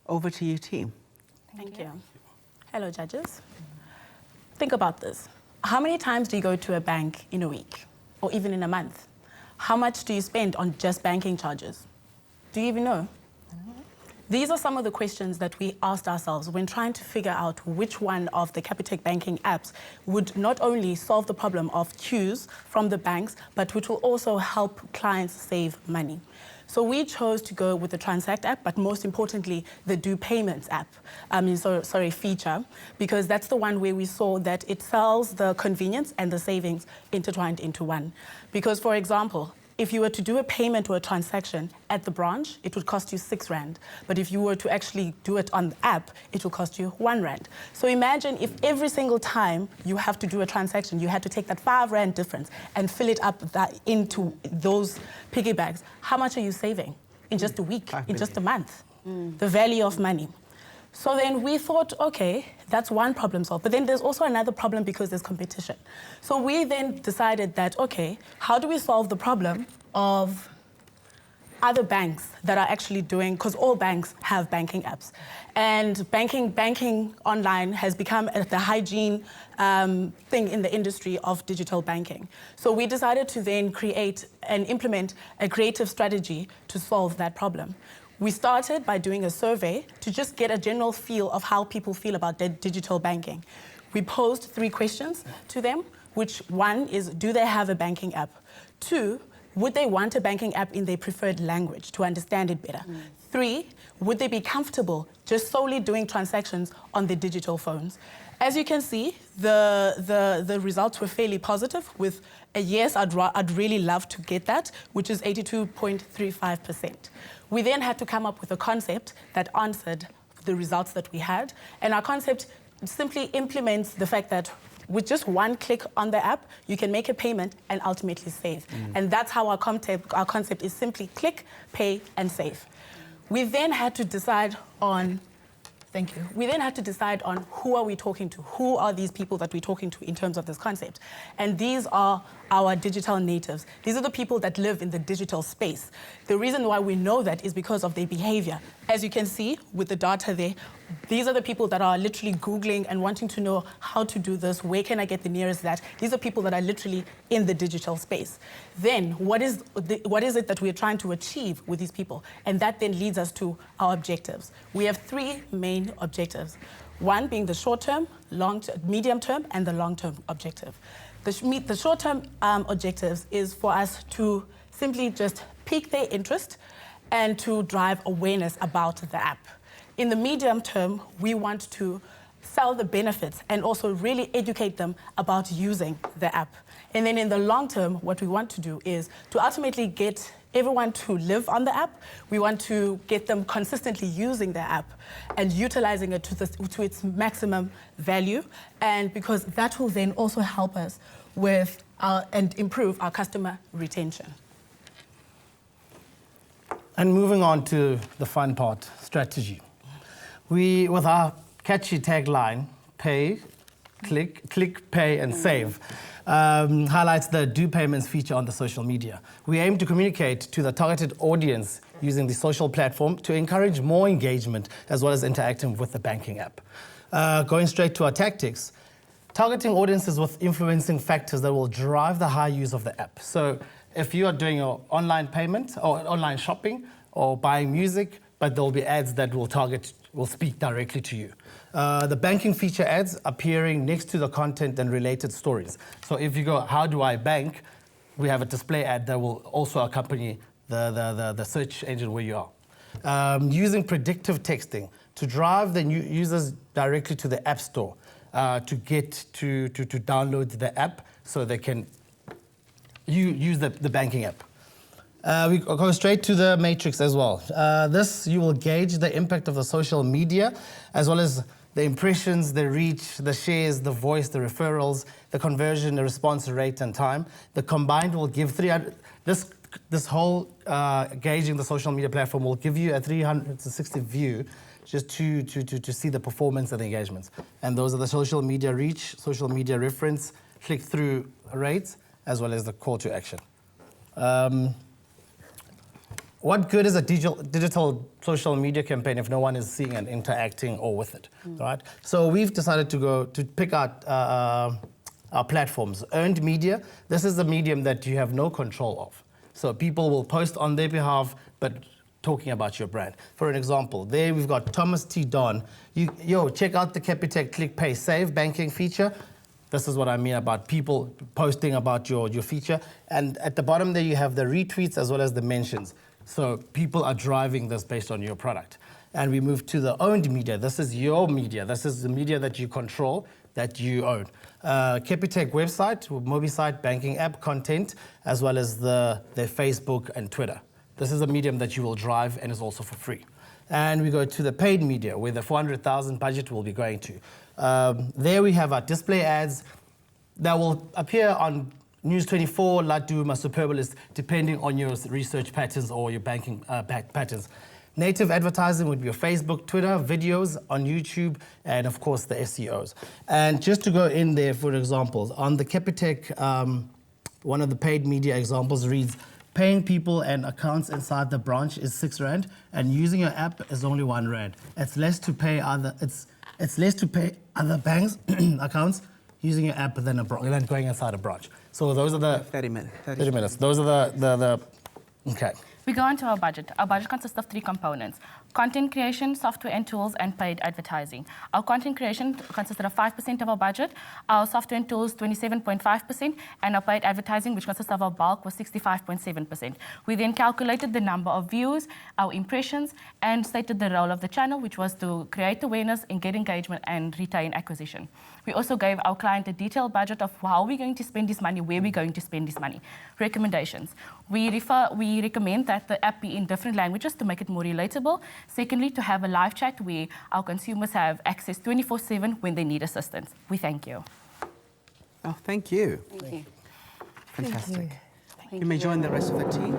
Over to you, team. Thank you. Hello, judges. Think about this. How many times do you go to a bank in a week or even in a month? How much do you spend on just banking charges? Do you even know? These are some of the questions that we asked ourselves when trying to figure out which one of the Capitec banking apps would not only solve the problem of queues from the banks, but which will also help clients save money. So we chose to go with the Transact app, but most importantly, the Do Payments app, feature, because that's the one where we saw that it sells the convenience and the savings intertwined into one. Because, for example, if you were to do a payment or a transaction at the branch, it would cost you R6. But if you were to actually do it on the app, it will cost you R1. So imagine if every single time you have to do a transaction, you had to take that R5 difference and fill it up into those piggy bags. How much are you saving in just a week, in just a month? The value of money. So then we thought, okay, that's one problem solved. But then there's also another problem because there's competition. So we then decided that, okay, how do we solve the problem of other banks that are actually doing, because all banks have banking apps. And banking online has become the hygiene thing in the industry of digital banking. So we decided to then create and implement a creative strategy to solve that problem. We started by doing a survey to just get a general feel of how people feel about digital banking. We posed 3 questions to them, which one is, do they have a banking app? 2, would they want a banking app in their preferred language to understand it better? 3, would they be comfortable just solely doing transactions on their digital phones? As you can see, the results were fairly positive with a yes, I'd really love to get that, which is 82.35%. We then had to come up with a concept that answered the results that we had. And our concept simply implements the fact that with just one click on the app, you can make a payment and ultimately save. And that's how our concept is simply click, pay, and save. We then had to decide on We then had to decide on who are we talking to? Who are these people that we're talking to in terms of this concept? And these are our digital natives. These are the people that live in the digital space. The reason why we know that is because of their behavior. As you can see with the data there, these are the people that are literally Googling and wanting to know how to do this, where can I get the nearest that? These are people that are literally in the digital space. Then, what is it that we're trying to achieve with these people? And that then leads us to our objectives. We have 3 main objectives. One being the short-term, medium-term, and the long-term objective. The short-term objectives is for us to simply just pique their interest and to drive awareness about the app. In the medium term, we want to sell the benefits and also really educate them about using the app. And then in the long term, what we want to do is to ultimately get everyone to live on the app. We want to get them consistently using the app and utilizing it to its maximum value. And because that will then also help us with and improve our customer retention. And moving on to the fun part, strategy. We, with our catchy tagline, pay, click, pay, and save, highlights the Do Payments feature on the social media. We aim to communicate to the targeted audience using the social platform to encourage more engagement as well as interacting with the banking app. Going straight to our tactics, targeting audiences with influencing factors that will drive the high use of the app. So if you are doing your online payment or online shopping or buying music, but there will be ads that will speak directly to you. The banking feature ads appearing next to the content and related stories. So if you go, how do I bank? We have a display ad that will also accompany the search engine where you are. Using predictive texting to drive the new users directly to the app store to get to download the app so they can use the banking app. We go straight to the matrix as well. This, you will gauge the impact of the social media, as well as the impressions, the reach, the shares, the voice, the referrals, the conversion, the response rate and time. The combined will give 300, this whole gauging the social media platform will give you a 360 view just to see the performance and the engagements. And those are the social media reach, social media reference, click-through rates, as well as the call to action. what good is a digital social media campaign if no one is seeing and interacting or with it, right? So we've decided to pick out our platforms. Earned media, this is a medium that you have no control of. So people will post on their behalf, but talking about your brand. For an example, there we've got Thomas T. Don. Check out the Capitec Click Pay Save banking feature. This is what I mean about people posting about your feature. And at the bottom there, you have the retweets as well as the mentions. So people are driving this based on your product. And we move to the owned media. This is your media. This is the media that you control, that you own. Capitec website, Mobi site, banking app, content, as well as their Facebook and Twitter. This is a medium that you will drive and is also for free. And we go to the paid media, where the 400,000 budget will be going to. There we have our display ads that will appear on News 24, Laduma, Superbalist, depending on your research patterns or your banking patterns. Native advertising would be your Facebook, Twitter, videos on YouTube, and of course the SEOs. And just to go in there, for examples, on the Capitec, one of the paid media examples reads, paying people and accounts inside the branch is R6, and using your app is only R1. It's less to pay other banks accounts using your app than going inside a branch. So those are the 30 minutes. 30 minutes. Those are the okay. We go on to our budget. Our budget consists of 3 components: content creation, software and tools, and paid advertising. Our content creation consisted of 5% of our budget, our software and tools 27.5%, and our paid advertising, which consists of our bulk, was 65.7%. We then calculated the number of views, our impressions, and stated the role of the channel, which was to create awareness and get engagement and retain acquisition. We also gave our client a detailed budget of how we're going to spend this money, where we're going to spend this money. Recommendations. We recommend that the app be in different languages to make it more relatable. Secondly, to have a live chat where our consumers have access 24/7 when they need assistance. We thank you. Oh, thank you. Thank you. Fantastic. Thank You may join the rest of the team.